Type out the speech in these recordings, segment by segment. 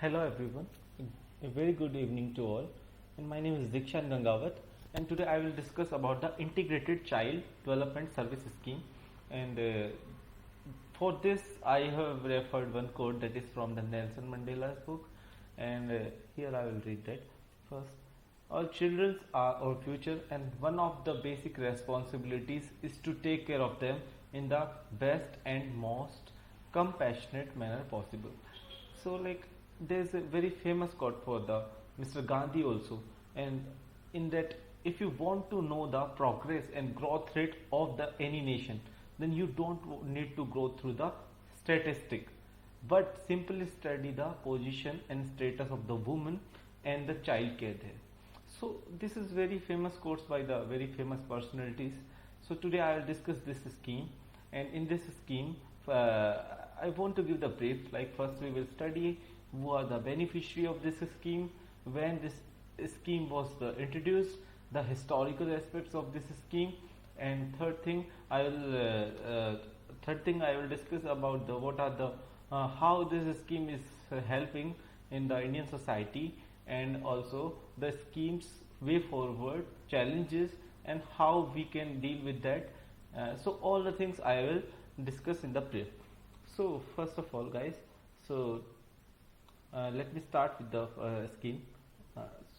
Hello everyone, a very good evening to all, and my name is Dikshant Gangawat, and today I will discuss about the Integrated Child Development Service Scheme. And for this I have referred one quote that is from the Nelson Mandela's book, and here I will read that first. All children are our future, and one of the basic responsibilities is to take care of them in the best and most compassionate manner possible. So, like, there's a very famous quote for the Mr. Gandhi also, and in that, if you want to know the progress and growth rate of the any nation, then you don't need to go through the statistic, but simply study the position and status of the woman and the child care there. So this is very famous quotes by the very famous personalities. So today I will discuss this scheme, and in this scheme I want to give the brief. Like, first we will study who are the beneficiary of this scheme, when this scheme was introduced, the historical aspects of this scheme, and third thing I will discuss about the what are the how this scheme is helping in the Indian society, and also the scheme's way forward, challenges, and how we can deal with that. So all the things I will discuss in the brief. So first of all, guys, so let me start with the scheme.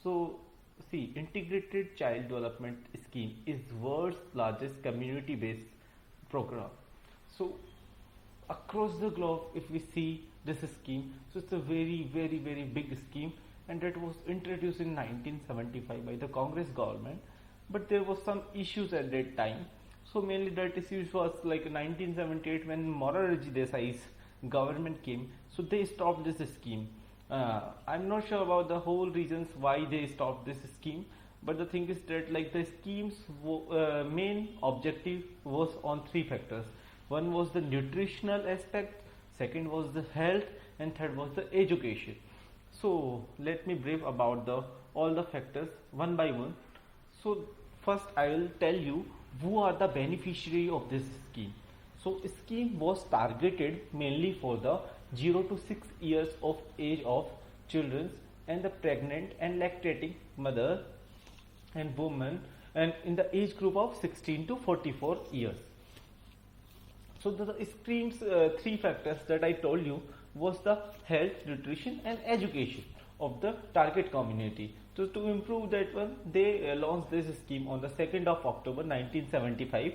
So see, Integrated Child Development Scheme is world's largest community-based program. So across the globe, if we see this scheme, so it's a very big scheme, and that was introduced in 1975 by the Congress government. But there was some issues at that time. So mainly that issues was like 1978 when Morarji Desai's government came. So they stopped this scheme. I'm not sure about the whole reasons why they stopped this scheme, but the thing is that, like, the scheme's main objective was on three factors. One was the nutritional aspect, second was the health, and third was the education. So let me brief about all the factors one by one. So first I will tell you who are the beneficiary of this scheme. So scheme was targeted mainly for the 0 to 6 years of age of children and the pregnant and lactating mother and woman, and in the age group of 16 to 44 years. So the scheme's three factors that I told you was the health, nutrition, and education of the target community. So to improve that one, they launched this scheme on the 2nd of October 1975,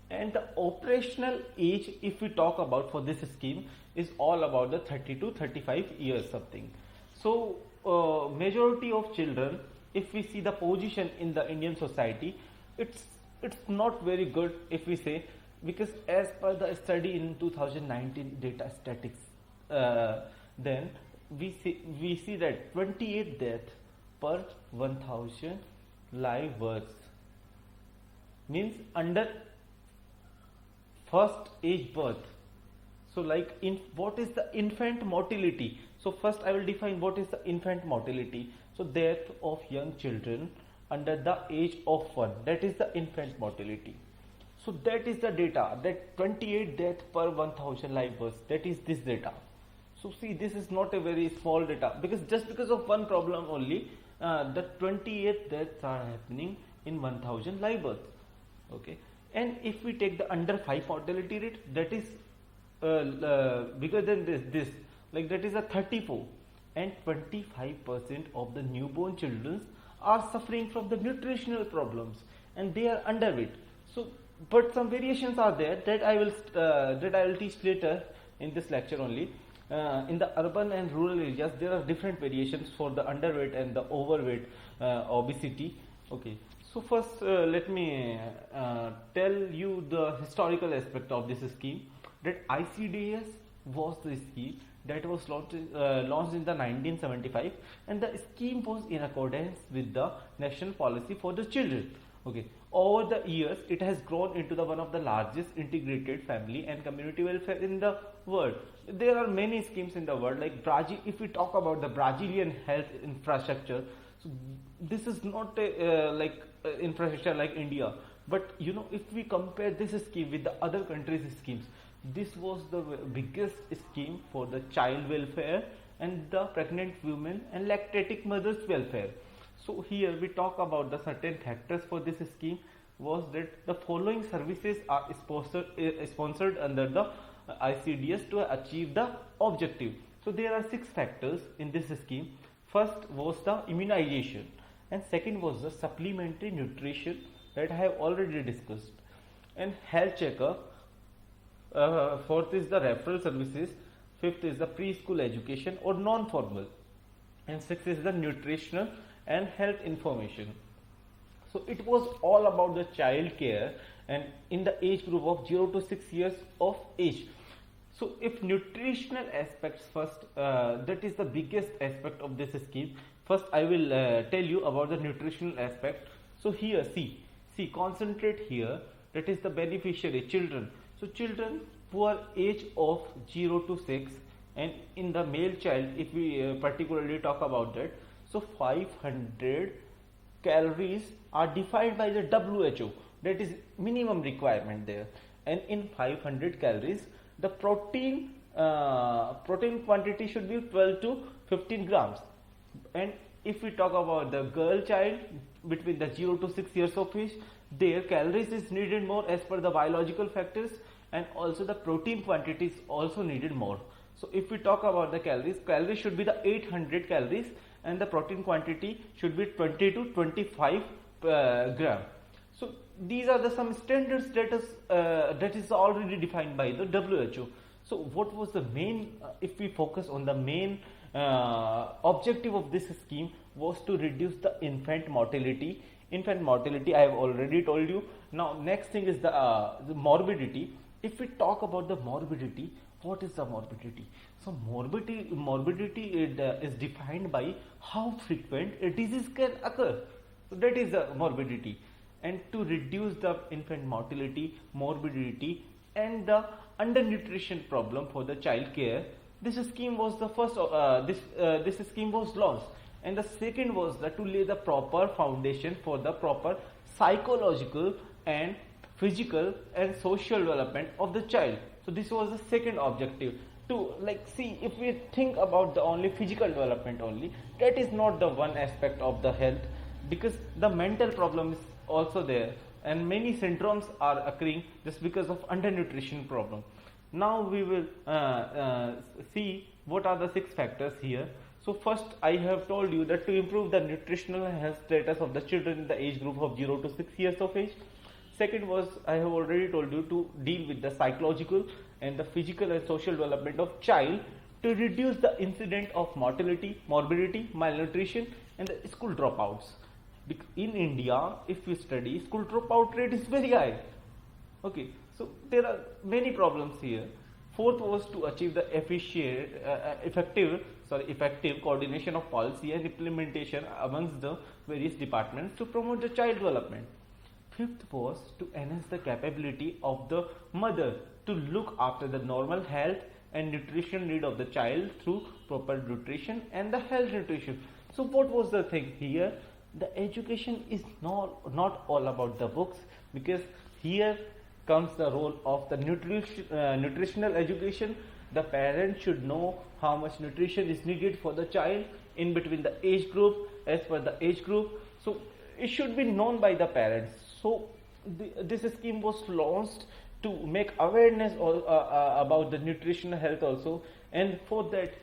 and the operational age, if we talk about for this scheme, is all about the 30 to 35 years something. So majority of children, if we see the position in the Indian society, it's not very good, if we say, because as per the study in 2019 data statistics, then we see that 28 deaths per 1000 live births, means under first age birth. So like, what is the infant mortality? So first I will define what is the infant mortality. So death of young children under the age of 1, that is the infant mortality. So that is the data, that 28 deaths per 1000 live births, that is this data. So see, this is not a very small data, because just because of one problem only, the 28 deaths are happening in 1000 live births. Okay, and if we take the under 5 mortality rate, that is bigger than this, like that is a 34, and 25% of the newborn children are suffering from the nutritional problems, and they are underweight. So, but some variations are there that I will teach later in this lecture only. In the urban and rural areas, there are different variations for the underweight and the overweight obesity. Okay, so first let me tell you the historical aspect of this scheme. That ICDS was the scheme that was launched in the 1975, and the scheme was in accordance with the national policy for the children. Okay, over the years it has grown into the one of the largest integrated family and community welfare in the world. There are many schemes in the world, like Brazil. If we talk about the Brazilian health infrastructure, so this is not a infrastructure like India, but if we compare this scheme with the other countries' schemes, this was the biggest scheme for the child welfare and the pregnant women and lactating mothers welfare. So here we talk about the certain factors for this scheme was that the following services are sponsored under the ICDS to achieve the objective. So there are 6 factors in this scheme. First was the immunization, and second was the supplementary nutrition that I have already discussed, and health checkup. Fourth is the referral services. Fifth is the preschool education or non-formal, and sixth is the nutritional and health information. So it was all about the child care and in the age group of 0 to 6 years of age. So if nutritional aspects first, that is the biggest aspect of this scheme. First I will tell you about the nutritional aspect. So here see concentrate here, that is the beneficiary children. So children who are age of 0 to 6, and in the male child if we particularly talk about that, so 500 calories are defined by the WHO, that is minimum requirement there, and in 500 calories the protein quantity should be 12 to 15 grams. And if we talk about the girl child between the 0 to 6 years of age, their calories is needed more as per the biological factors, and also the protein quantity is also needed more. So if we talk about the calories should be the 800 calories, and the protein quantity should be 20 to 25 gram. So these are the some standards that is already defined by the WHO. So what was the main, if we focus on the main objective of this scheme was to reduce the infant mortality. Infant mortality I have already told you. Now next thing is the morbidity. If we talk about the morbidity, what is the morbidity? So morbidity is defined by how frequent a disease can occur. So that is the morbidity. And to reduce the infant mortality, morbidity, and the undernutrition problem for the child care, this scheme was the first. This scheme was launched, and the second was to lay the proper foundation for the proper psychological and physical and social development of the child. So this was the second objective. To see, if we think about the only physical development only, that is not the one aspect of the health, because the mental problem is also there, and many syndromes are occurring just because of undernutrition problem. Now we will see what are the 6 factors here. So first I have told you that to improve the nutritional health status of the children in the age group of 0 to 6 years of age. Second was, I have already told you, to deal with the psychological and the physical and social development of child to reduce the incident of mortality, morbidity, malnutrition, and the school dropouts. In India, if we study, school dropout rate is very high. Okay, so there are many problems here. Fourth was to achieve the effective coordination of policy and implementation amongst the various departments to promote the child development. Fifth was to enhance the capability of the mother to look after the normal health and nutrition need of the child through proper nutrition and the health nutrition. So what was the thing here? The education is not all about the books, because here comes the role of the nutritional education. The parent should know how much nutrition is needed for the child in between the age group, as per the age group. So it should be known by the parents. So this scheme was launched to make awareness about the nutritional health also, and for that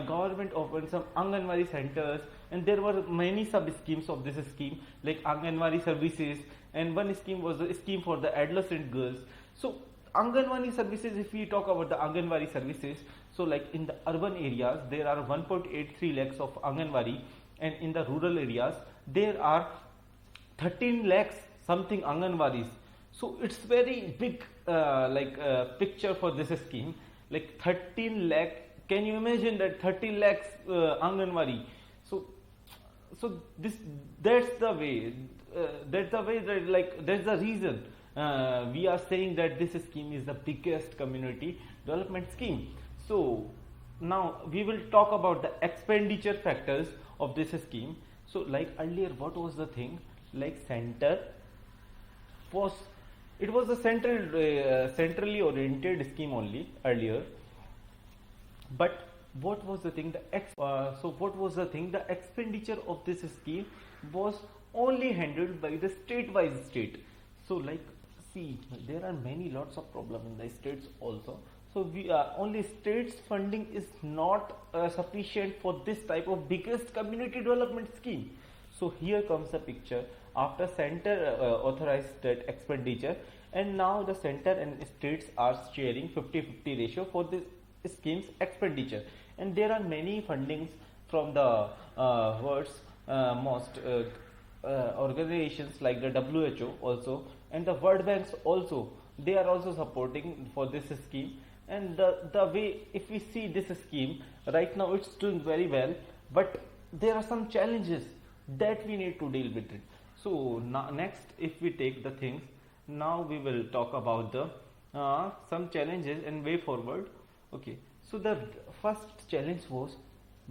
government opened some Anganwadi centers, and there were many sub schemes of this scheme like Anganwadi services, and one scheme was a scheme for the adolescent girls. So Anganwadi services, if we talk about the Anganwadi services, so like in the urban areas there are 1.83 lakhs of Anganwadi, and in the rural areas there are 13 lakhs something Anganwadis. So it's very big picture for this scheme, like 13 lakh. Can you imagine that 13 lakhs Anganwadi? So that's the way that's the reason we are saying that this scheme is the biggest community development scheme. So now we will talk about the expenditure factors of this scheme. So like earlier, what was the thing? Like it was a centrally oriented scheme only earlier, but what was the thing? What was the thing? The expenditure of this scheme was only handled by the state by state. So like, see, there are many lots of problem in the states also. So we only states funding is not sufficient for this type of biggest community development scheme. So here comes the picture after center authorized that expenditure, and now the center and states are sharing 50-50 ratio for this scheme's expenditure, and there are many fundings from the world's most organizations like the WHO also, and the World Banks also, they are also supporting for this scheme. And the way, if we see this scheme right now, it's doing very well, but there are some challenges that we need to deal with it. So now next, if we take the things, now we will talk about the some challenges and way forward. Okay, so the first challenge was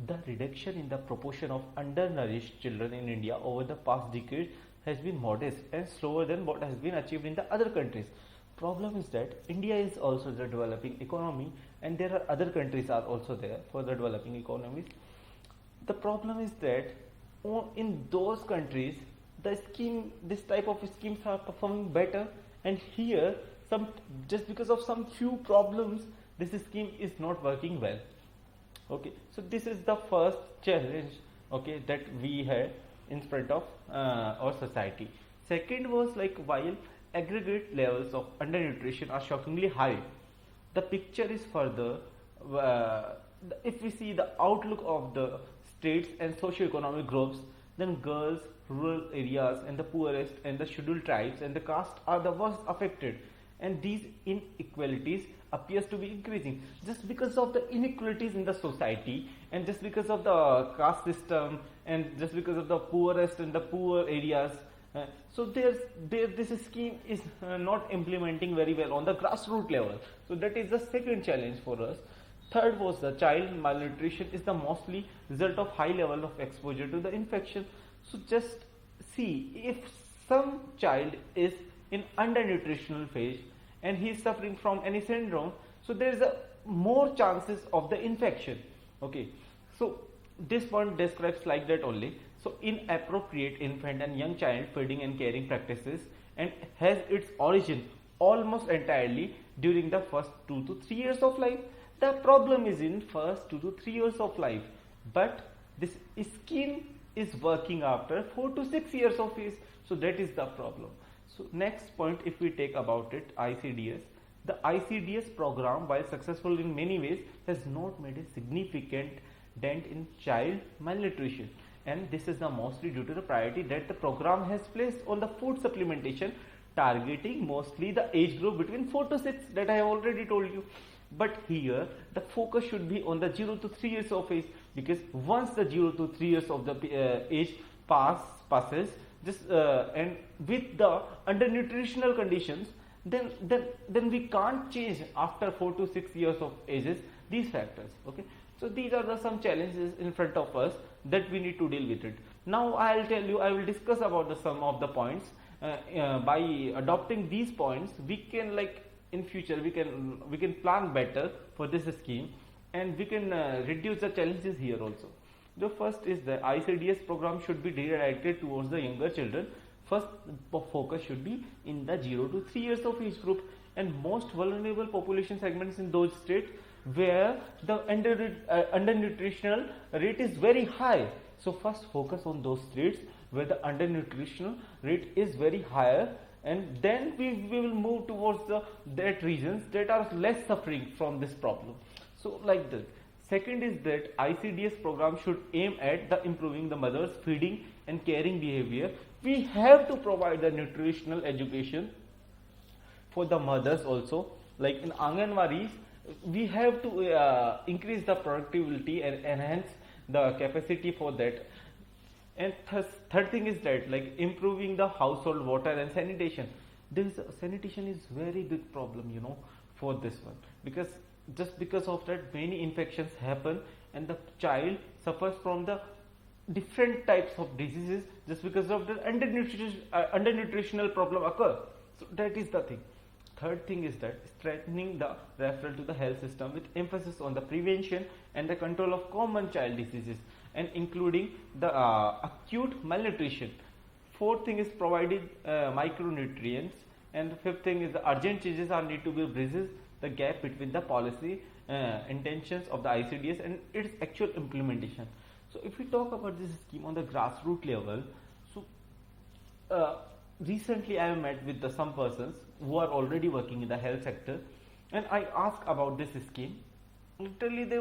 the reduction in the proportion of undernourished children in India over the past decade has been modest and slower than what has been achieved in the other countries. Problem is that India is also the developing economy, and there are other countries are also there for the developing economies. The problem is that in those countries, this type of schemes are performing better, and here just because of some few problems, this scheme is not working well. Okay, so this is the first challenge, okay, that we had in front of our society. Second was like, while aggregate levels of undernutrition are shockingly high, the picture is further. If we see the outlook of the states and socio-economic groups, then girls, rural areas, and the poorest and the scheduled tribes and the caste are the worst affected, and these inequalities appears to be increasing just because of the inequalities in the society, and just because of the caste system, and just because of the poorest and the poor areas. So this scheme is not implementing very well on the grassroots level. So that is the second challenge for us. Third was the child malnutrition is the mostly result of high level of exposure to the infection. So just see, if some child is in undernutritional phase and he is suffering from any syndrome, so there is a more chances of the infection. Okay, so this one describes like that only. So inappropriate infant and young child feeding and caring practices, and has its origin almost entirely during the first 2 to 3 years of life. The problem is in first 2 to 3 years of life, but this scheme is working after 4 to 6 years of age. So that is the problem. So next point, if we take about it, ICDS. The ICDS program, while successful in many ways, has not made a significant dent in child malnutrition, and this is the mostly due to the priority that the program has placed on the food supplementation, targeting mostly the age group between 4 to 6 that I have already told you. But here the focus should be on the 0 to 3 years of age, because once the 0 to 3 years of the age passes, just and with the undernutritional conditions, then we can't change after 4 to 6 years of ages these factors. Okay, so these are some challenges in front of us that we need to deal with it. Now I will discuss about some of the points. By adopting these points, we can, like, in future we can plan better for this scheme, and we can reduce the challenges here also. The first is the ICDS program should be directed towards the younger children. First focus should be in the 0 to 3 years of age group, and most vulnerable population segments in those states where the undernutritional rate is very high. So first focus on those states where the undernutritional rate is very higher, and then we will move towards that regions that are less suffering from this problem. So like that. Second is that ICDS program should aim at the improving the mother's feeding and caring behavior. We have to provide the nutritional education for the mothers also. Like in Anganwadis, we have to increase the productivity and enhance the capacity for that. And third thing is that, like, improving the household water and sanitation. Sanitation is very big problem, for this one, because just because of that many infections happen, and the child suffers from the different types of diseases just because of the undernutritional problem occur. So that is the thing. third thing is that strengthening the referral to the health system with emphasis on the prevention and the control of common child diseases and including the acute malnutrition. Fourth thing is provided micronutrients, and the fifth thing is the urgent changes are need to be bridges the gap between the policy intentions of the ICDS and its actual implementation. So if we talk about this scheme on the grassroots level, so recently I have met with some persons who are already working in the health sector, and I asked about this scheme. Literally they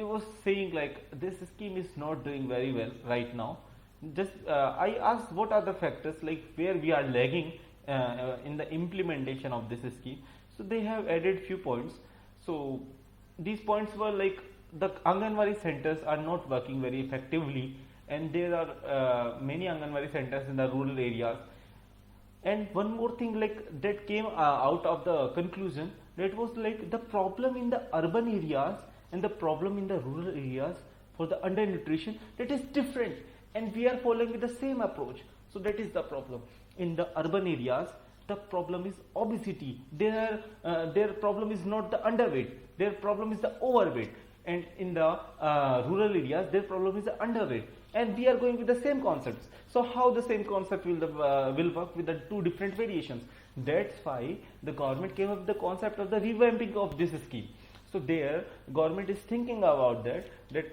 was saying like this scheme is not doing very well right now. Just I asked what are the factors like where we are lagging in the implementation of this scheme. So they have added few points. So these points were like the Anganwadi centers are not working very effectively, and there are many Anganwadi centers in the rural areas. And one more thing like that came out of the conclusion, that was like the problem in the urban areas and the problem in the rural areas for the undernutrition, that is different, and we are following with the same approach. So that is the problem. In the urban areas, the problem is obesity. Their problem is not the underweight, their problem is the overweight. And in the rural areas, their problem is the underweight. And we are going with the same concepts. So how the same concept will work with the two different variations? That's why the government came up with the concept of the revamping of this scheme. So there, government is thinking about that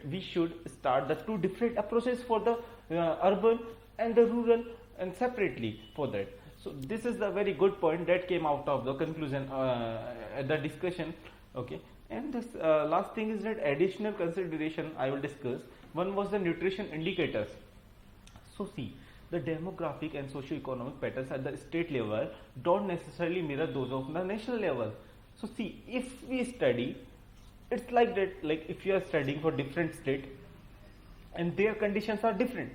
we should start the two different approaches for the urban and the rural, and separately for that. So this is the very good point that came out of the conclusion, the discussion. Okay, and this last thing is that additional consideration I will discuss. One was the nutrition indicators. So see, the demographic and socio-economic patterns at the state level don't necessarily mirror those of the national level. So see, if we study, it's like that, like if you are studying for different state and their conditions are different.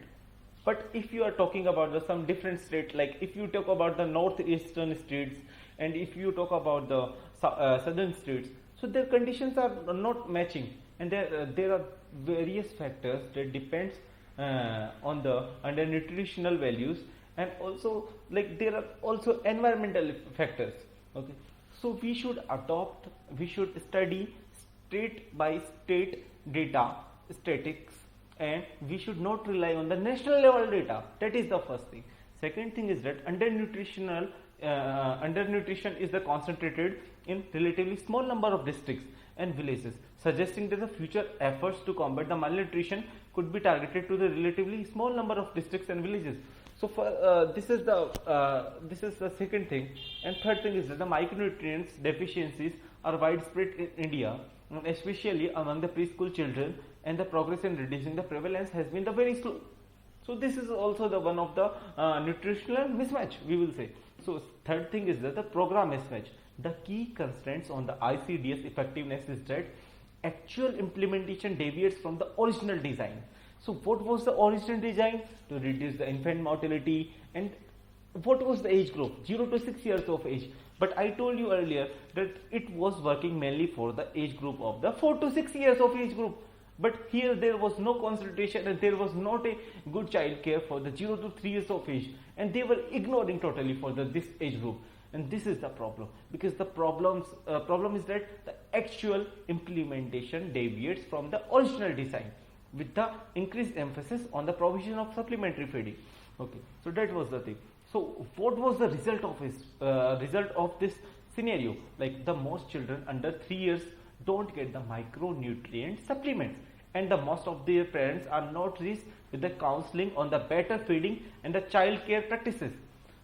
But if you are talking about some different state, like if you talk about the northeastern states and if you talk about the southern states, so their conditions are not matching, and there are various factors that depends on the undernutritional values, and also like there are also environmental factors. Okay, so we should study state by state data statistics, and we should not rely on the national level data. That is the first thing. Second thing is that undernutrition is concentrated in relatively small number of districts and villages, suggesting that the future efforts to combat the malnutrition could be targeted to the relatively small number of districts and villages. So for this is the second thing. And third thing is that the micronutrients deficiencies are widespread in India, especially among the preschool children, and the progress in reducing the prevalence has been very slow. So this is also the one of the nutritional mismatch, we will say. So third thing is that the program mismatch. The key constraints on the ICDS effectiveness is that actual implementation deviates from the original design. So what was the original design? To reduce the infant mortality. And what was the age group? 0 to 6 years of age. But I told you earlier that it was working mainly for the age group of the 4 to 6 years of age group. But here there was no consultation, and there was not a good child care for the 0 to 3 years of age, and they were ignoring totally for this age group. And this is the problem, because the problem is that the actual implementation deviates from the original design with the increased emphasis on the provision of supplementary feeding. Okay, so that was the thing. So what was the result of this scenario? Like the most children under 3 years don't get the micronutrient supplements, and the most of their parents are not reached with the counseling on the better feeding and the child care practices.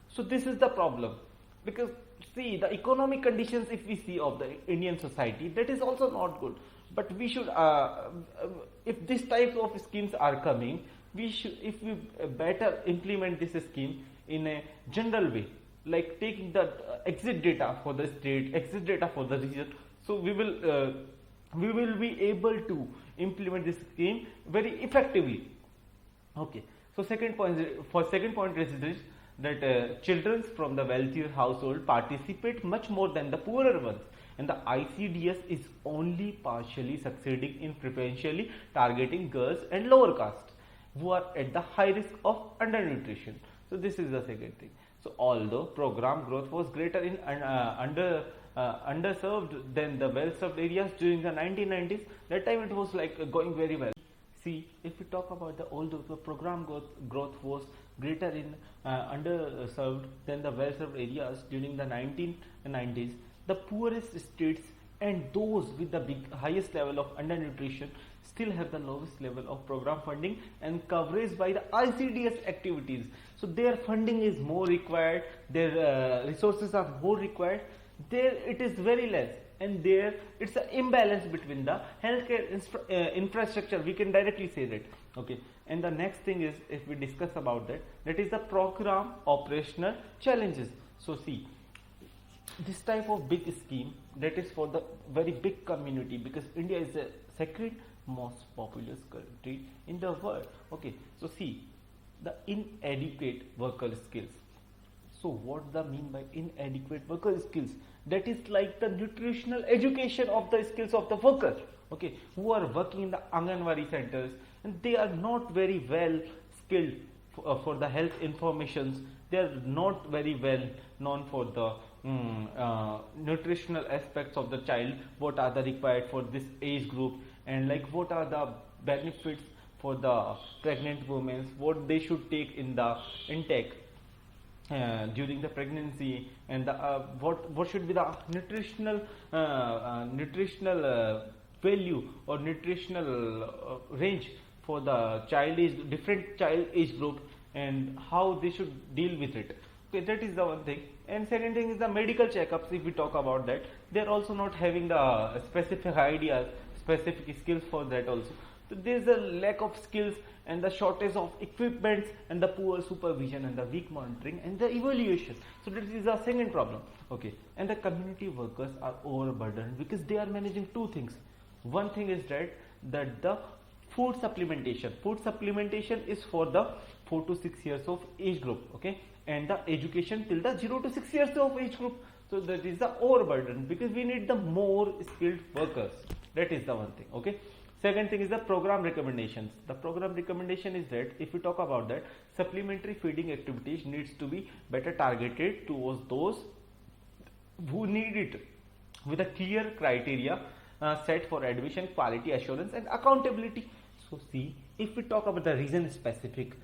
So this is the problem, because see the economic conditions if we see of the Indian society, that is also not good. But we should if this type of schemes are coming, if we better implement this scheme in a general way, like taking the exit data for the state, exit data for the region. So we will be able to implement this scheme very effectively. Okay. So second point is this, that children from the wealthier household participate much more than the poorer ones, and the ICDS is only partially succeeding in preferentially targeting girls and lower caste who are at the high risk of undernutrition. So this is the second thing. So although program growth was greater in underserved than the well-served areas during the 1990s, that time it was like going very well. See, if we talk about although the program growth was greater in underserved than the well-served areas during the 1990s, the poorest states and those with the highest level of undernutrition still have the lowest level of program funding and coverage by the ICDS activities. So their funding is more required, their resources are more required. There it is very less, and there it's an imbalance between the healthcare infrastructure. We can directly say that. Okay, and the next thing is, if we discuss about that is the program operational challenges. So see, this type of big scheme that is for the very big community, because India is the second most populous country in the world. Okay, so see, the inadequate worker skills. So what the mean by inadequate worker skills? That is like the nutritional education of the skills of the worker, okay, who are working in the Anganwadi centers, and they are not very well skilled for the health informations. They are not very well known for the nutritional aspects of the child. What are the required for this age group, and like what are the benefits for the pregnant women, what they should take in the intake during the pregnancy, and what should be the nutritional value or nutritional range for the different child age group, and how they should deal with it. Okay, that is the one thing. And second thing is the medical checkups. If we talk about that, they are also not having the specific ideas, specific skills for that also. So there is a lack of skills and the shortage of equipments and the poor supervision and the weak monitoring and the evaluation. So this is the second problem. Okay, and the community workers are overburdened because they are managing two things. One thing is that the food supplementation. Food supplementation is for the 4 to 6 years of age group. Okay, and the education till the 0 to 6 years of age group. So that is the overburden, because we need the more skilled workers. That is the one thing. Okay. Second thing is the program recommendations. The program recommendation is that if we talk about that, supplementary feeding activities needs to be better targeted towards those who need it, with a clear criteria set for admission, quality assurance and accountability. So see, if we talk about the region specific,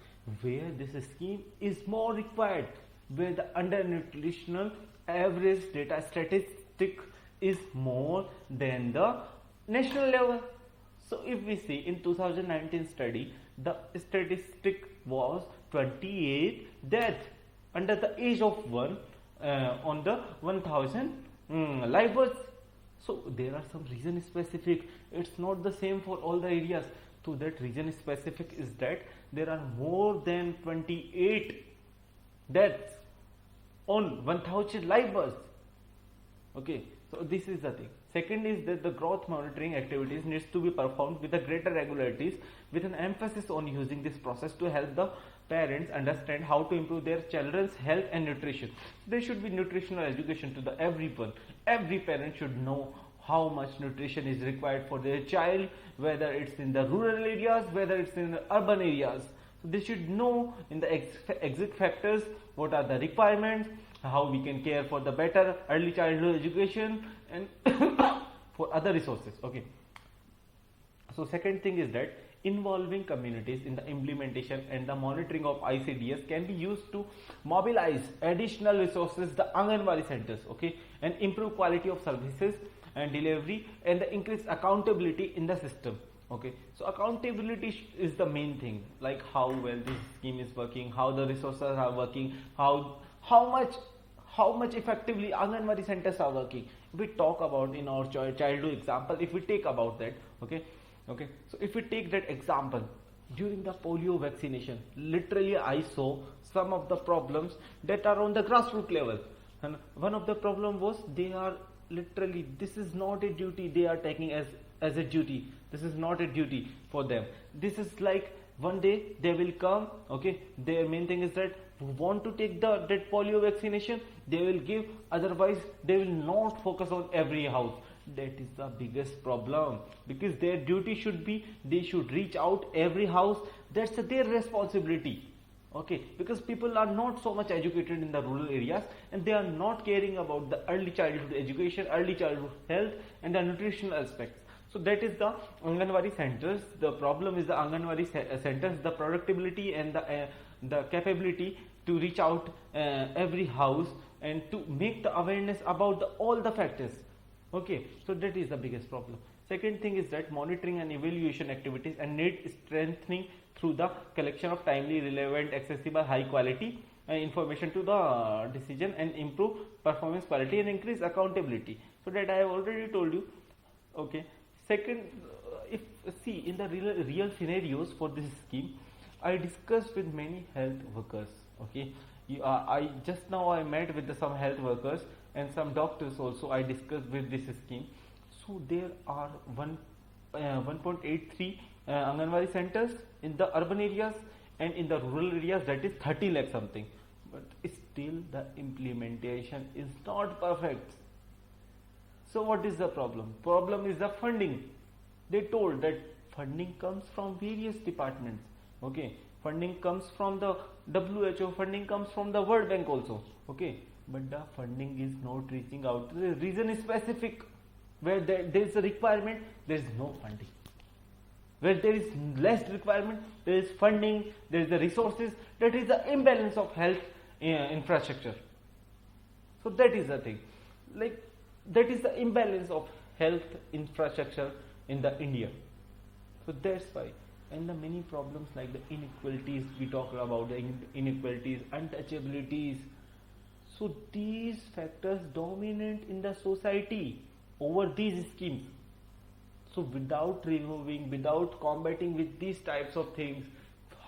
where this scheme is more required, where the undernutritional average data statistic is more than the national level. So if we see in 2019 study, the statistic was 28 deaths under the age of 1 on the 1000 live births. So there are some region specific. It's not the same for all the areas. So that region specific is that there are more than 28 deaths on 1000 live births. Okay, so this is the thing. Second is that the growth monitoring activities needs to be performed with a greater regularities, with an emphasis on using this process to help the parents understand how to improve their children's health and nutrition. There should be nutritional education to the everyone. Every parent should know how much nutrition is required for their child, whether it's in the rural areas, whether it's in the urban areas. So they should know in the exit factors what are the requirements, how we can care for the better early childhood education and for other resources. Okay. So second thing is that involving communities in the implementation and the monitoring of ICDS can be used to mobilize additional resources, the Anganwadi centers, okay, and improve quality of services and delivery and the increase accountability in the system. Okay, so accountability is the main thing, like how well this scheme is working, how the resources are working, how much effectively Anganwadi centers are working. If we talk about in our childhood example, if we take about that, okay, so if we take that example, during the polio vaccination, literally I saw some of the problems that are on the grassroots level, and one of the problem was they are literally, this is not a duty they are taking as a duty. This is not a duty for them. This is like one day they will come, okay, their main thing is that who want to take that polio vaccination, they will give, otherwise they will not focus on every house. That is the biggest problem, because their duty should be, they should reach out every house. That's their responsibility. Okay, because people are not so much educated in the rural areas, and they are not caring about the early childhood education, early childhood health, and the nutritional aspects. So that is the Anganwadi centers. The problem is the Anganwadi centers, the productivity and the capability to reach out every house and to make the awareness about all the factors. Okay, so that is the biggest problem. Second thing is that monitoring and evaluation activities and need strengthening through the collection of timely, relevant, accessible, high quality information to the decision, and improve performance quality and increase accountability. So that I have already told you. Okay. Second, if see in the real scenarios for this scheme, I discussed with many health workers. Okay, I just now I met with some health workers and some doctors also. I discussed with this scheme. So there are 1.83 Anganwadi centers in the urban areas, and in the rural areas that is 30 lakh something. But still the implementation is not perfect. So what is the problem? Problem is the funding. They told that funding comes from various departments. Okay, funding comes from the WHO, funding comes from the World Bank also. Okay, but the funding is not reaching out. The reason is specific. Where there is a requirement, there is no funding. Where there is less requirement, there is funding, there is the resources. That is the imbalance of health infrastructure. So that is the thing. Like, that is the imbalance of health infrastructure in the India. So that's why, and the many problems like the inequalities, we talk about the inequalities, untouchabilities. So these factors dominate in the society over these schemes. So without removing, without combating with these types of things,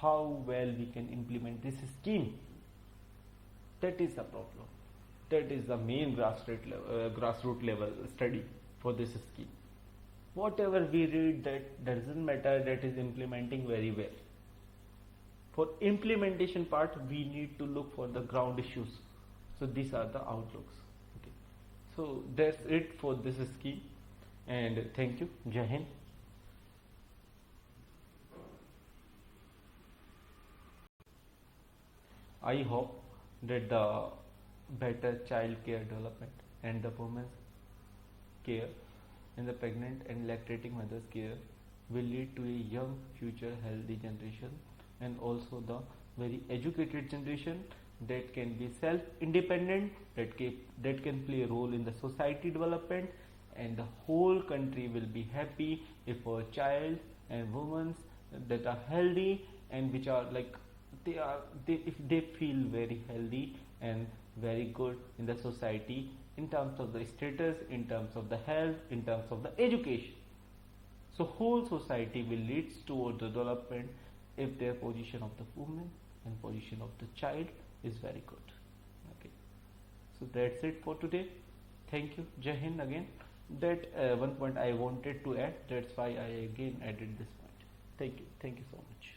how well we can implement this scheme? That is the problem. That is the main grassroots level study for this scheme. Whatever we read, that doesn't matter, that is implementing very well. For implementation part, we need to look for the ground issues. So these are the outlooks. Okay. So that's it for this scheme, and thank you. Jai Hind. I hope that the better child care development and the women's care and the pregnant and lactating mothers care will lead to a young future healthy generation, and also the very educated generation that can be self-independent, that can play a role in the society development, and the whole country will be happy if a child and women that are healthy and which are like if they feel very healthy and very good in the society in terms of the status, in terms of the health, in terms of the education. So whole society will lead towards the development if their position of the woman and position of the child is very good. Okay. So that's it for today. Thank you. Jai Hind again. That one point I wanted to add. That's why I again added this point. Thank you. Thank you so much.